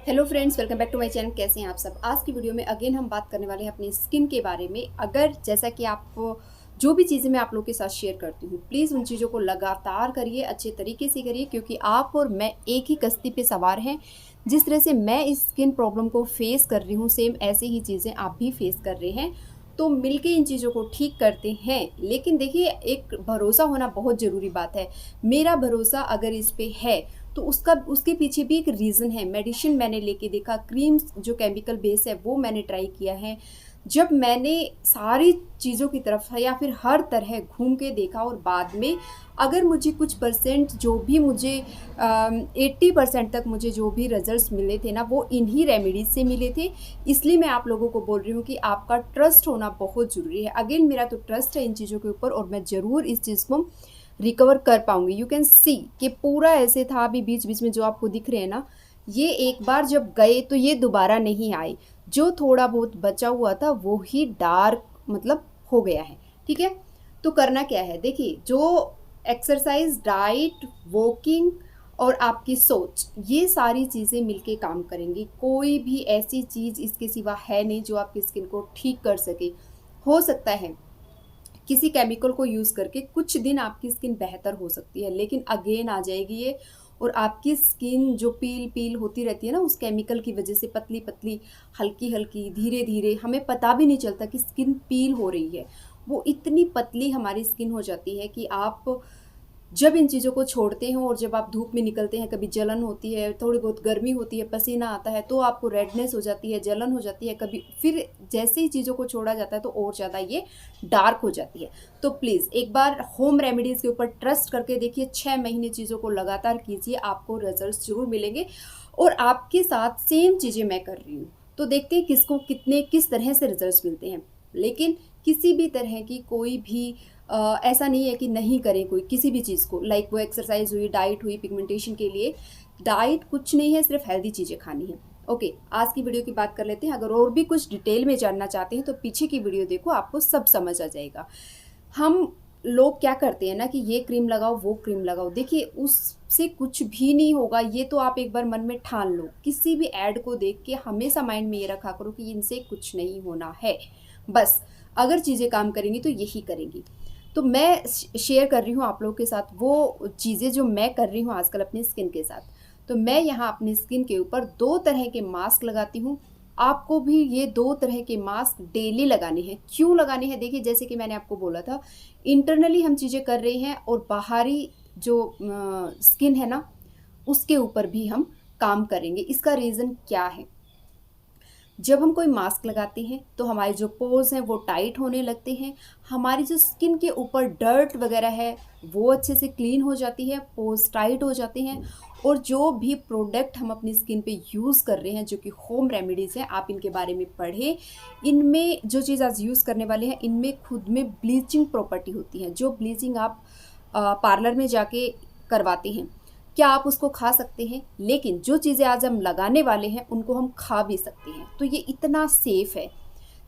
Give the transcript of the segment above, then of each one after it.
Hello friends, welcome back to my channel. कैसे हैं आप सब। आज की वीडियो में अगेन हम बात करने वाले हैं अपनी स्किन के बारे में। अगर जैसा कि आप जो भी चीज़ें मैं आप लोगों के साथ शेयर करती हूँ, प्लीज़ उन चीज़ों को लगातार करिए, अच्छे तरीके से करिए, क्योंकि आप और मैं एक ही कश्ती पे सवार हैं। जिस तरह से मैं इस स्किन प्रॉब्लम को फेस कर रही हूँ, सेम ऐसे ही चीज़ें आप भी फेस कर रहे हैं। तो मिलके इन चीज़ों को ठीक करते हैं। लेकिन देखिए, एक भरोसा होना बहुत ज़रूरी बात है। मेरा भरोसा अगर इस पे है तो उसके पीछे भी एक रीज़न है। मेडिसिन मैंने लेके देखा, क्रीम्स जो केमिकल बेस है वो मैंने ट्राई किया है। जब मैंने सारी चीज़ों की तरफ या फिर हर तरह घूम के देखा और बाद में अगर मुझे कुछ परसेंट जो भी मुझे 80% तक मुझे जो भी रिजल्ट्स मिले थे ना, वो इन्हीं रेमेडीज़ से मिले थे। इसलिए मैं आप लोगों को बोल रही हूँ कि आपका ट्रस्ट होना बहुत ज़रूरी है। अगेन मेरा तो ट्रस्ट है इन चीज़ों के ऊपर और मैं ज़रूर इस चीज़ को रिकवर कर पाऊंगी। यू कैन सी कि पूरा ऐसे था। अभी बीच बीच में जो आपको दिख रहे हैं ना, ये एक बार जब गए तो ये दोबारा नहीं आए। जो थोड़ा बहुत बचा हुआ था वो ही डार्क मतलब हो गया है। ठीक है, तो करना क्या है, देखिए, जो एक्सरसाइज, डाइट, वॉकिंग और आपकी सोच, ये सारी चीज़ें मिलके काम करेंगी। कोई भी ऐसी चीज़ इसके सिवा है नहीं जो आपकी स्किन को ठीक कर सके। हो सकता है किसी केमिकल को यूज़ करके कुछ दिन आपकी स्किन बेहतर हो सकती है, लेकिन अगेन आ जाएगी ये। और आपकी स्किन जो पील पील होती रहती है ना, उस केमिकल की वजह से पतली पतली, हल्की हल्की, धीरे धीरे, हमें पता भी नहीं चलता कि स्किन पील हो रही है। वो इतनी पतली हमारी स्किन हो जाती है कि आप जब इन चीज़ों को छोड़ते हैं और जब आप धूप में निकलते हैं, कभी जलन होती है, थोड़ी बहुत गर्मी होती है, पसीना आता है, तो आपको रेडनेस हो जाती है, जलन हो जाती है। कभी फिर जैसे ही चीज़ों को छोड़ा जाता है तो और ज़्यादा ये डार्क हो जाती है। तो प्लीज़ एक बार होम रेमेडीज़ के ऊपर ट्रस्ट करके देखिए। 6 महीने चीज़ों को लगातार कीजिए, आपको रिजल्ट ज़रूर मिलेंगे। और आपके साथ सेम चीज़ें मैं कर रही हूँ, तो देखते हैं किसको कितने किस तरह से रिजल्ट मिलते हैं। लेकिन किसी भी तरह की कोई भी ऐसा नहीं है कि नहीं करें कोई किसी भी चीज़ को। लाइक वो एक्सरसाइज हुई, डाइट हुई, पिगमेंटेशन के लिए डाइट कुछ नहीं है, सिर्फ हेल्दी चीज़ें खानी है। ओके, आज की वीडियो की बात कर लेते हैं। अगर और भी कुछ डिटेल में जानना चाहते हैं तो पीछे की वीडियो देखो, आपको सब समझ आ जाएगा। हम लोग क्या करते हैं ना कि ये क्रीम लगाओ, वो क्रीम लगाओ। देखिए, उससे कुछ भी नहीं होगा। ये तो आप एक बार मन में ठान लो। किसी भी ऐड को देख के हमेशा माइंड में ये रखा करो कि इनसे कुछ नहीं होना है। बस अगर चीज़ें काम करेंगी तो यही करेंगी। तो मैं शेयर कर रही हूँ आप लोगों के साथ वो चीज़ें जो मैं कर रही हूँ आजकल अपनी स्किन के साथ। तो मैं यहाँ अपनी स्किन के ऊपर 2 तरह के मास्क लगाती हूँ। आपको भी ये 2 तरह के मास्क डेली लगाने हैं। क्यों लगाने हैं, देखिए, जैसे कि मैंने आपको बोला था, इंटरनली हम चीज़ें कर रहे हैं और बाहरी जो स्किन है ना, उसके ऊपर भी हम काम करेंगे। इसका रीज़न क्या है, जब हम कोई मास्क लगाते हैं तो हमारे जो पोर्स हैं वो टाइट होने लगते हैं। हमारी जो स्किन के ऊपर डर्ट वगैरह है वो अच्छे से क्लीन हो जाती है, पोर्स टाइट हो जाते हैं। और जो भी प्रोडक्ट हम अपनी स्किन पे यूज़ कर रहे हैं, जो कि होम रेमेडीज़ हैं, आप इनके बारे में पढ़ें। इनमें जो चीज़ आज यूज़ करने वाले हैं, इनमें खुद में ब्लीचिंग प्रॉपर्टी होती है। जो ब्लीचिंग आप पार्लर में जाके करवाते हैं, क्या आप उसको खा सकते हैं? लेकिन जो चीज़ें आज हम लगाने वाले हैं उनको हम खा भी सकते हैं। तो ये इतना सेफ़ है।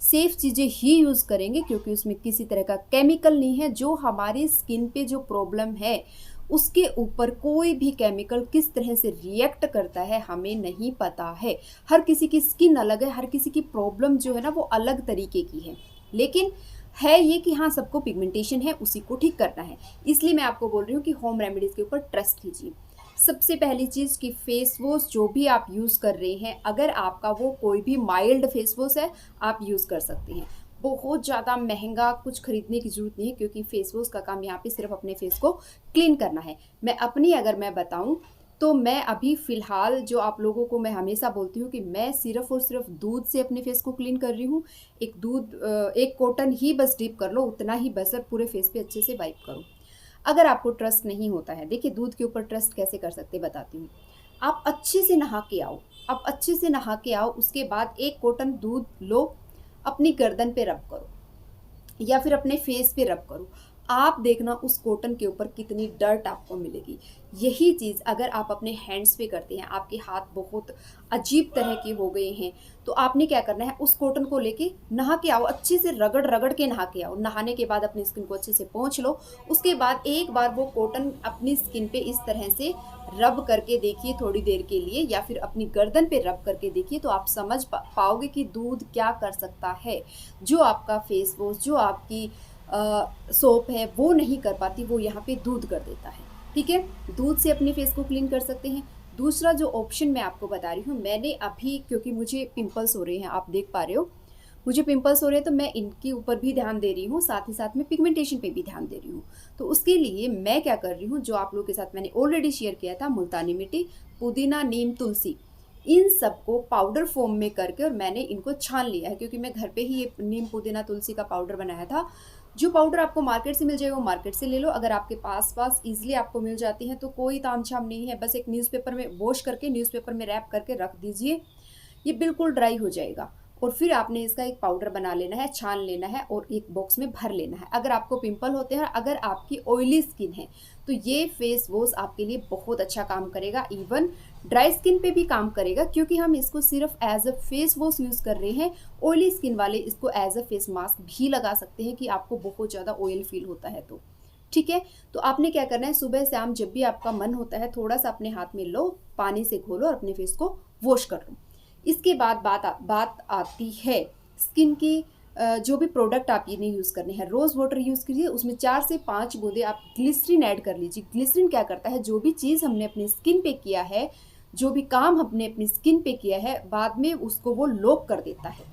सेफ़ चीज़ें ही यूज़ करेंगे क्योंकि उसमें किसी तरह का केमिकल नहीं है। जो हमारी स्किन पे जो प्रॉब्लम है उसके ऊपर कोई भी केमिकल किस तरह से रिएक्ट करता है हमें नहीं पता है। हर किसी की स्किन अलग है, हर किसी की प्रॉब्लम जो है ना वो अलग तरीके की है। लेकिन है ये कि हाँ, सबको पिगमेंटेशन है, उसी को ठीक करना है। इसलिए मैं आपको बोल रही हूँ कि होम रेमेडीज़ के ऊपर ट्रस्ट कीजिए। सबसे पहली चीज़ कि फेस वॉश जो भी आप यूज़ कर रहे हैं, अगर आपका वो कोई भी माइल्ड फेस वॉश है, आप यूज़ कर सकते हैं। बहुत ज़्यादा महंगा कुछ खरीदने की ज़रूरत नहीं है, क्योंकि फेस वॉश का काम यहाँ पे सिर्फ अपने फेस को क्लीन करना है। मैं अपनी अगर मैं बताऊँ तो मैं अभी फ़िलहाल जो आप लोगों को मैं हमेशा बोलती हूँ कि मैं सिर्फ़ और सिर्फ दूध से अपने फेस को क्लीन कर रही हूँ। एक कॉटन ही बस डिप कर लो, उतना ही बस, और पूरे फेस पे अच्छे से वाइप करो। अगर आपको ट्रस्ट नहीं होता है, देखिए, दूध के ऊपर ट्रस्ट कैसे कर सकते बताती हूँ। आप अच्छे से नहा के आओ, आप अच्छे से नहा के आओ, उसके बाद एक कॉटन दूध लो, अपनी गर्दन पे रब करो या फिर अपने फेस पे रब करो। आप देखना उस कॉटन के ऊपर कितनी डर्ट आपको मिलेगी। यही चीज़ अगर आप अपने हैंड्स पे करते हैं, आपके हाथ बहुत अजीब तरह के हो गए हैं, तो आपने क्या करना है, उस कॉटन को लेके नहा के आओ, अच्छे से रगड़ रगड़ के नहा के आओ। नहाने के बाद अपनी स्किन को अच्छे से पोंछ लो। उसके बाद एक बार वो कॉटन अपनी स्किन पे इस तरह से रब करके देखिए थोड़ी देर के लिए, या फिर अपनी गर्दन पे रब करके देखिए, तो आप समझ पाओगे कि दूध क्या कर सकता है। जो आपका फेस वॉश, जो आपकी सोप है वो नहीं कर पाती, वो यहाँ पे दूध कर देता है। ठीक है, दूध से अपने फेस को क्लीन कर सकते हैं। दूसरा जो ऑप्शन मैं आपको बता रही हूँ, मैंने अभी, क्योंकि मुझे पिंपल्स हो रहे हैं, आप देख पा रहे हो मुझे पिंपल्स हो रहे हैं, तो मैं इनके ऊपर भी ध्यान दे रही हूँ, साथ ही साथ में पिगमेंटेशन पे भी ध्यान दे रही हूँ। तो उसके लिए मैं क्या कर रही हूँ, जो आप लोगों के साथ मैंने ऑलरेडी शेयर किया था, मुल्तानी मिट्टी, पुदीना, नीम, तुलसी, इन सबको पाउडर फॉर्म में करके और मैंने इनको छान लिया है, क्योंकि मैं घर पे ही ये नीम, पुदीना, तुलसी का पाउडर बनाया था। जो पाउडर आपको मार्केट से मिल जाएगा वो मार्केट से ले लो, अगर आपके पास इजीली आपको मिल जाती है तो कोई तामझाम नहीं है, बस एक न्यूज़पेपर में वॉश करके न्यूज़पेपर में रैप करके रख दीजिए, ये बिल्कुल ड्राई हो जाएगा। और फिर आपने इसका एक पाउडर बना लेना है, छान लेना है और एक बॉक्स में भर लेना है। अगर आपको पिंपल होते हैं, अगर आपकी ऑयली स्किन है, तो ये फेस वॉश आपके लिए बहुत अच्छा काम करेगा। इवन ड्राई स्किन पे भी काम करेगा, क्योंकि हम इसको सिर्फ as a face wash use कर रहे हैं। ऑयली स्किन वाले इसको एज अ फेस मास्क भी लगा सकते हैं, कि आपको बहुत ज़्यादा ऑयल फील होता है तो। ठीक है, तो आपने क्या करना है, सुबह शाम जब भी आपका मन होता है, थोड़ा सा अपने हाथ में लो, पानी से घोलो और अपने फेस को वॉश कर लो। इसके बाद बात आती है स्किन की। जो भी प्रोडक्ट आप ये नहीं यूज़ करने हैं, रोज़ वाटर यूज़ कीजिए, उसमें 4 से 5 बूंदे आप ग्लिसरीन ऐड कर लीजिए। ग्लिसरीन क्या करता है, जो भी चीज़ हमने अपनी स्किन पे किया है, जो भी काम हमने अपनी स्किन पे किया है, बाद में उसको वो लॉक कर देता है।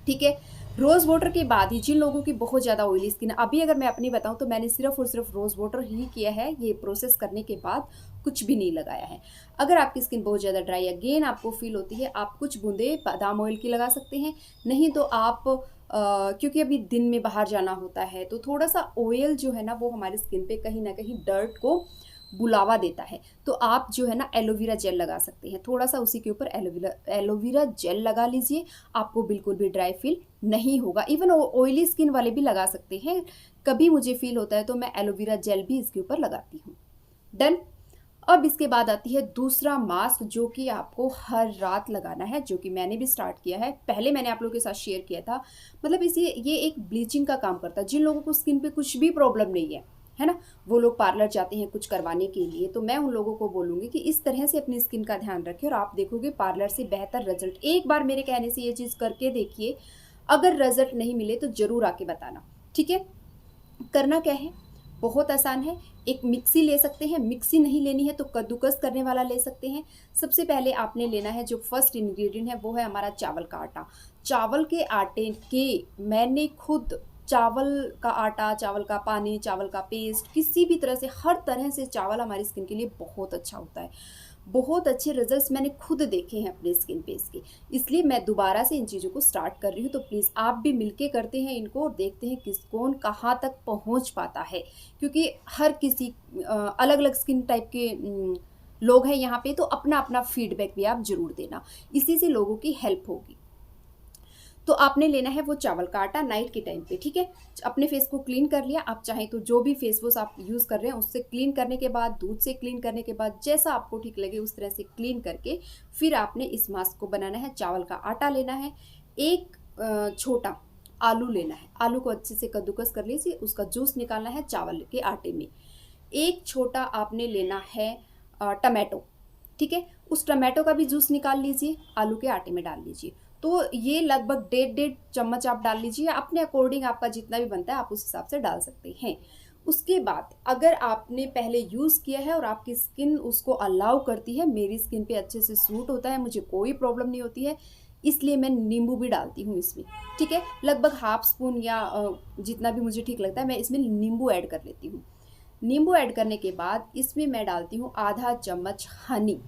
ठीक है, रोज़ वाटर के बाद ही, जिन लोगों की बहुत ज़्यादा ऑयली स्किन है, अभी अगर मैं अपनी बताऊं तो मैंने सिर्फ और सिर्फ रोज़ वाटर ही किया है, ये प्रोसेस करने के बाद कुछ भी नहीं लगाया है। अगर आपकी स्किन बहुत ज़्यादा ड्राई अगेन आपको फील होती है, आप कुछ बूंदे बादाम ऑयल की लगा सकते हैं, नहीं तो आप क्योंकि अभी दिन में बाहर जाना होता है, तो थोड़ा सा ऑयल जो है ना वो हमारी स्किन पे कहीं ना कहीं डर्ट को बुलावा देता है, तो आप जो है ना एलोवेरा जेल लगा सकते हैं, थोड़ा सा उसी के ऊपर एलोवेरा जेल लगा लीजिए, आपको बिल्कुल भी ड्राई फील नहीं होगा। इवन ऑयली स्किन वाले भी लगा सकते हैं, कभी मुझे फील होता है तो मैं एलोवेरा जेल भी इसके ऊपर लगाती हूँ। डन। अब इसके बाद आती है दूसरा मास्क, जो कि आपको हर रात लगाना है, जो कि मैंने भी स्टार्ट किया है, पहले मैंने आप लोगों के साथ शेयर किया था। मतलब इसे ये एक ब्लीचिंग का काम करता है। जिन लोगों को स्किन पे कुछ भी प्रॉब्लम नहीं है ना, वो लोग पार्लर जाते हैं कुछ करवाने के लिए, तो मैं उन लोगों को बोलूँगी कि इस तरह से अपनी स्किन का ध्यान रखें और आप देखोगे पार्लर से बेहतर रिजल्ट। एक बार मेरे कहने से ये चीज़ करके देखिए, अगर रिजल्ट नहीं मिले तो ज़रूर आके बताना। ठीक है, करना क्या है, बहुत आसान है। एक मिक्सी ले सकते हैं, मिक्सी नहीं लेनी है तो कद्दूकस करने वाला ले सकते हैं। सबसे पहले आपने लेना है, जो फर्स्ट इंग्रेडिएंट है वो है हमारा चावल का आटा। चावल के आटे के, मैंने खुद चावल का आटा, चावल का पानी, चावल का पेस्ट, किसी भी तरह से, हर तरह से चावल हमारी स्किन के लिए बहुत अच्छा होता है। बहुत अच्छे रिजल्ट्स मैंने खुद देखे हैं अपने स्किन पे इसके, इसलिए मैं दोबारा से इन चीज़ों को स्टार्ट कर रही हूँ। तो प्लीज़ आप भी मिलके करते हैं इनको और देखते हैं किस कौन कहाँ तक पहुँच पाता है, क्योंकि हर किसी अलग अलग स्किन टाइप के लोग हैं यहाँ पे, तो अपना अपना फीडबैक भी आप जरूर देना, इसी से लोगों की हेल्प होगी। तो आपने लेना है वो चावल का आटा नाइट के टाइम पे। ठीक है, अपने फेस को क्लीन कर लिया, आप चाहें तो जो भी फेस वॉश आप यूज़ कर रहे हैं उससे क्लीन करने के बाद, दूध से क्लीन करने के बाद, जैसा आपको ठीक लगे उस तरह से क्लीन करके फिर आपने इस मास्क को बनाना है। चावल का आटा लेना है, एक छोटा आलू लेना है, आलू को अच्छे से कद्दूकस कर लीजिए, उसका जूस निकालना है चावल के आटे में। एक छोटा आपने लेना है टमाटो। ठीक है, उस टमाटो का भी जूस निकाल लीजिए, आलू के आटे में डाल लीजिए। तो ये लगभग 1.5 चम्मच आप डाल लीजिए, अपने अकॉर्डिंग आपका जितना भी बनता है आप उस हिसाब से डाल सकते हैं। उसके बाद अगर आपने पहले यूज़ किया है और आपकी स्किन उसको अलाउ करती है, मेरी स्किन पे अच्छे से सूट होता है, मुझे कोई प्रॉब्लम नहीं होती है, इसलिए मैं नींबू भी डालती हूँ इसमें। ठीक है, लगभग हाफ स्पून या जितना भी मुझे ठीक लगता है मैं इसमें नींबू ऐड कर लेती हूँ। नींबू ऐड करने के बाद इसमें मैं डालती हूँ आधा चम्मच हनी,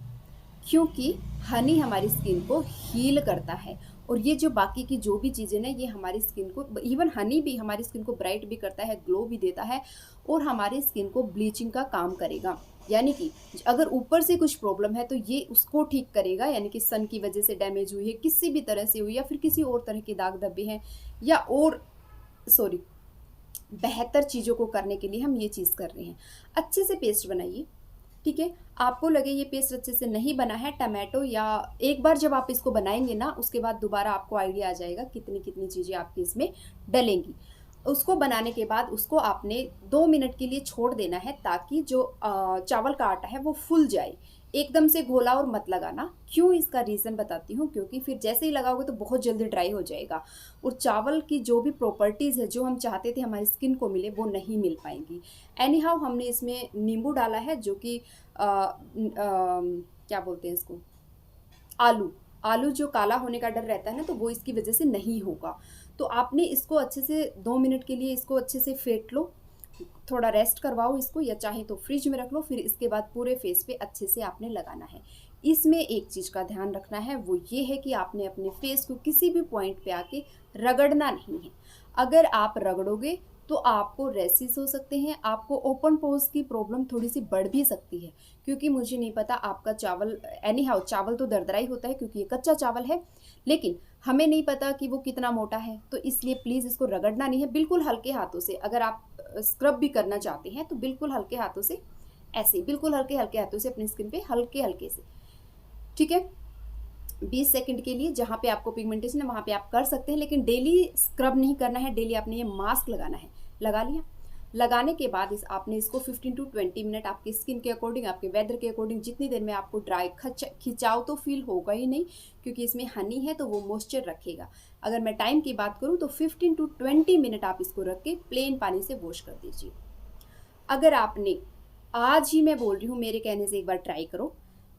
क्योंकि हनी हमारी स्किन को हील करता है। और ये जो बाकी की जो भी चीज़ें ना, ये हमारी स्किन को, इवन हनी भी हमारी स्किन को ब्राइट भी करता है, ग्लो भी देता है और हमारी स्किन को ब्लीचिंग का काम करेगा। यानी कि अगर ऊपर से कुछ प्रॉब्लम है तो ये उसको ठीक करेगा, यानी कि सन की वजह से डैमेज हुई है, किसी भी तरह से हुई, या फिर किसी और तरह के दाग धब्बे हैं, या और बेहतर चीज़ों को करने के लिए हम ये चीज़ कर रहे हैं। अच्छे से पेस्ट बनाइए। ठीक है, आपको लगे ये पेस्ट अच्छे से नहीं बना है, टमाटो, या एक बार जब आप इसको बनाएंगे ना, उसके बाद दोबारा आपको आइडिया आ जाएगा कितनी कितनी चीज़ें आपकी इसमें डलेंगी। उसको बनाने के बाद उसको आपने 2 मिनट के लिए छोड़ देना है, ताकि जो चावल का आटा है वो फूल जाए। एकदम से घोला और मत लगाना। क्यों, इसका रीज़न बताती हूँ। क्योंकि फिर जैसे ही लगाओगे तो बहुत जल्दी ड्राई हो जाएगा और चावल की जो भी प्रॉपर्टीज़ है जो हम चाहते थे हमारी स्किन को मिले वो नहीं मिल पाएंगी। एनी हाउ हमने इसमें नींबू डाला है, जो कि क्या बोलते हैं इसको, आलू। आलू जो काला होने का डर रहता है ना, तो वो इसकी वजह से नहीं होगा। तो आपने इसको अच्छे से 2 मिनट के लिए इसको अच्छे से फेंट लो, थोड़ा रेस्ट करवाओ इसको, या चाहे तो फ्रिज में रख लो। फिर इसके बाद पूरे फेस पे अच्छे से आपने लगाना है। इसमें एक चीज़ का ध्यान रखना है, वो ये है कि आपने अपने फेस को किसी भी पॉइंट पे आके रगड़ना नहीं है। अगर आप रगड़ोगे तो आपको रेसिस हो सकते हैं, आपको ओपन पोर्स की प्रॉब्लम थोड़ी सी बढ़ भी सकती है। क्योंकि मुझे नहीं पता आपका चावल, एनी हाउ चावल तो दरदरा ही होता है क्योंकि ये कच्चा चावल है, लेकिन हमें नहीं पता कि वो कितना मोटा है। तो इसलिए प्लीज़ इसको रगड़ना नहीं है, बिल्कुल हल्के हाथों से। अगर आप स्क्रब भी करना चाहते हैं तो बिल्कुल हल्के हाथों से, ऐसे बिल्कुल हल्के हल्के हाथों से अपनी स्किन पे हल्के हल्के से, ठीक है। 20 सेकंड के लिए जहाँ पे आपको पिगमेंटेशन है वहाँ पे आप कर सकते हैं, लेकिन डेली स्क्रब नहीं करना है। डेली आपने ये मास्क लगाना है। लगा लिया, लगाने के बाद आपने इसको 15 टू 20 मिनट आपकी स्किन के अकॉर्डिंग, आपके वेदर के अकॉर्डिंग, जितनी देर में आपको ड्राई खिंचाव तो फील होगा ही नहीं, क्योंकि इसमें हनी है तो वो मॉइस्चर रखेगा। अगर मैं टाइम की बात करूँ तो 15 टू 20 मिनट आप इसको रख के प्लेन पानी से वॉश कर दीजिए। अगर आपने, आज ही मैं बोल रही हूँ, मेरे कहने से एक बार ट्राई करो।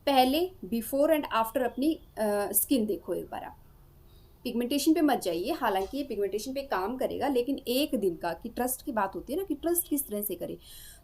पहले बिफोर एंड आफ्टर अपनी स्किन देखो एक बार आप। पिगमेंटेशन पे मत जाइए, हालांकि ये पिगमेंटेशन पे काम करेगा, लेकिन एक दिन का, कि ट्रस्ट की बात होती है ना, कि ट्रस्ट किस तरह से करें।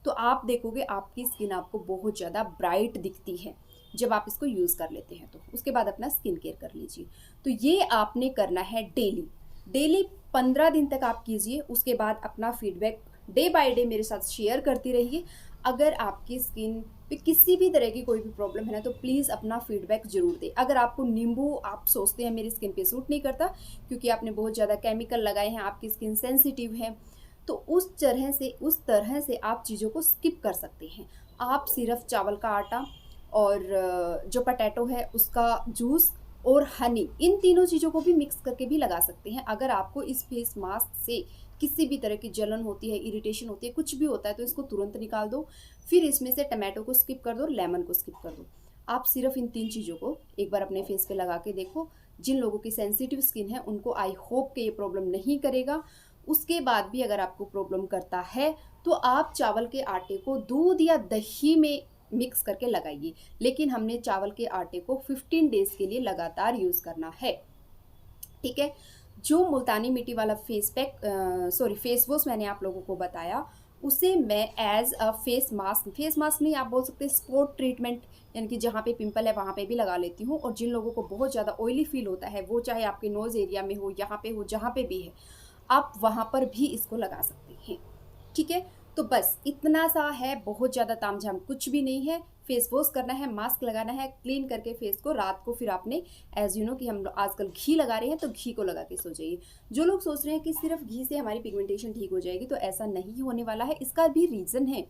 तो आप देखोगे आपकी स्किन आपको बहुत ज़्यादा ब्राइट दिखती है जब आप इसको यूज़ कर लेते हैं। तो उसके बाद अपना स्किन केयर कर लीजिए। तो ये आपने करना है डेली। डेली 15 दिन तक आप कीजिए। उसके बाद अपना फीडबैक डे बाय डे मेरे साथ शेयर करती रहिए। अगर आपकी स्किन पे किसी भी तरह की कोई भी प्रॉब्लम है ना, तो प्लीज़ अपना फीडबैक ज़रूर दें। अगर आपको नींबू, आप सोचते हैं मेरी स्किन पे सूट नहीं करता क्योंकि आपने बहुत ज़्यादा केमिकल लगाए हैं, आपकी स्किन सेंसिटिव है, तो उस तरह से आप चीज़ों को स्किप कर सकते हैं। आप सिर्फ चावल का आटा और जो पोटैटो है उसका जूस और हनी, इन तीनों चीज़ों को भी मिक्स करके भी लगा सकते हैं। अगर आपको इस फेस मास्क से किसी भी तरह की जलन होती है, इरिटेशन होती है, कुछ भी होता है, तो इसको तुरंत निकाल दो। फिर इसमें से टमाटो को स्किप कर दो, लेमन को स्किप कर दो। आप सिर्फ इन 3 चीज़ों को एक बार अपने फेस पे लगा के देखो। जिन लोगों की सेंसिटिव स्किन है उनको आई होप कि ये प्रॉब्लम नहीं करेगा। उसके बाद भी अगर आपको प्रॉब्लम करता है तो आप चावल के आटे को दूध या दही में मिक्स करके लगाइए। लेकिन हमने चावल के आटे को 15 डेज़ के लिए लगातार यूज़ करना है, ठीक है। जो मुल्तानी मिट्टी वाला फेस वॉश मैंने आप लोगों को बताया, उसे मैं एज अ फेस मास्क नहीं, आप बोल सकते स्पॉट ट्रीटमेंट, यानी कि जहाँ पे पिंपल है वहाँ पे भी लगा लेती हूँ। और जिन लोगों को बहुत ज़्यादा ऑयली फील होता है, वो चाहे आपके नोज़ एरिया में हो, यहाँ पे हो, जहाँ पे भी है, आप वहाँ पर भी इसको लगा सकते हैं, ठीक है। तो बस इतना सा है, बहुत ज़्यादा तामझाम कुछ भी नहीं है। फेस वॉश करना है, मास्क लगाना है, क्लीन करके फेस को रात को फिर आपने, एज यू नो कि हम आजकल घी लगा रहे हैं, तो घी को लगा के सो जाइए। जो लोग सोच रहे हैं कि सिर्फ घी से हमारी पिगमेंटेशन ठीक हो जाएगी, तो ऐसा नहीं होने वाला है। इसका भी रीज़न है।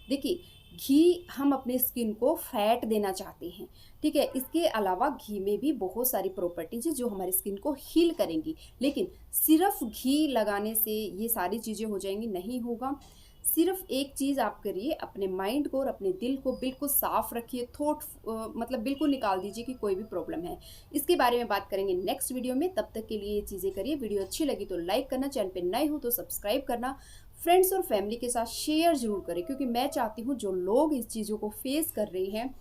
देखिए, घी हम अपने स्किन को फैट देना चाहते हैं, ठीक है। इसके अलावा घी में भी बहुत सारी प्रॉपर्टीज है जो हमारी स्किन को हील करेंगी, लेकिन सिर्फ घी लगाने से ये सारी चीज़ें हो जाएंगी, नहीं होगा। सिर्फ एक चीज़ आप करिए, अपने माइंड को और अपने दिल को बिल्कुल साफ रखिए। मतलब बिल्कुल निकाल दीजिए कि कोई भी प्रॉब्लम है। इसके बारे में बात करेंगे नेक्स्ट वीडियो में। तब तक के लिए ये चीज़ें करिए। वीडियो अच्छी लगी तो लाइक करना, चैनल पे नए हो तो सब्सक्राइब करना, फ्रेंड्स और फैमिली के साथ शेयर ज़रूर करें, क्योंकि मैं चाहती हूँ जो लोग इस चीज़ों को फेस कर रहे हैं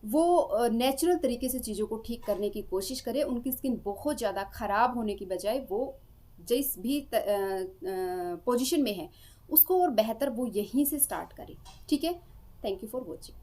वो नेचुरल तरीके से चीज़ों को ठीक करने की कोशिश करें। उनकी स्किन बहुत ज़्यादा ख़राब होने की बजाय वो जिस भी पोजीशन में है उसको और बेहतर वो यहीं से स्टार्ट करें, ठीक है। Thank you for watching.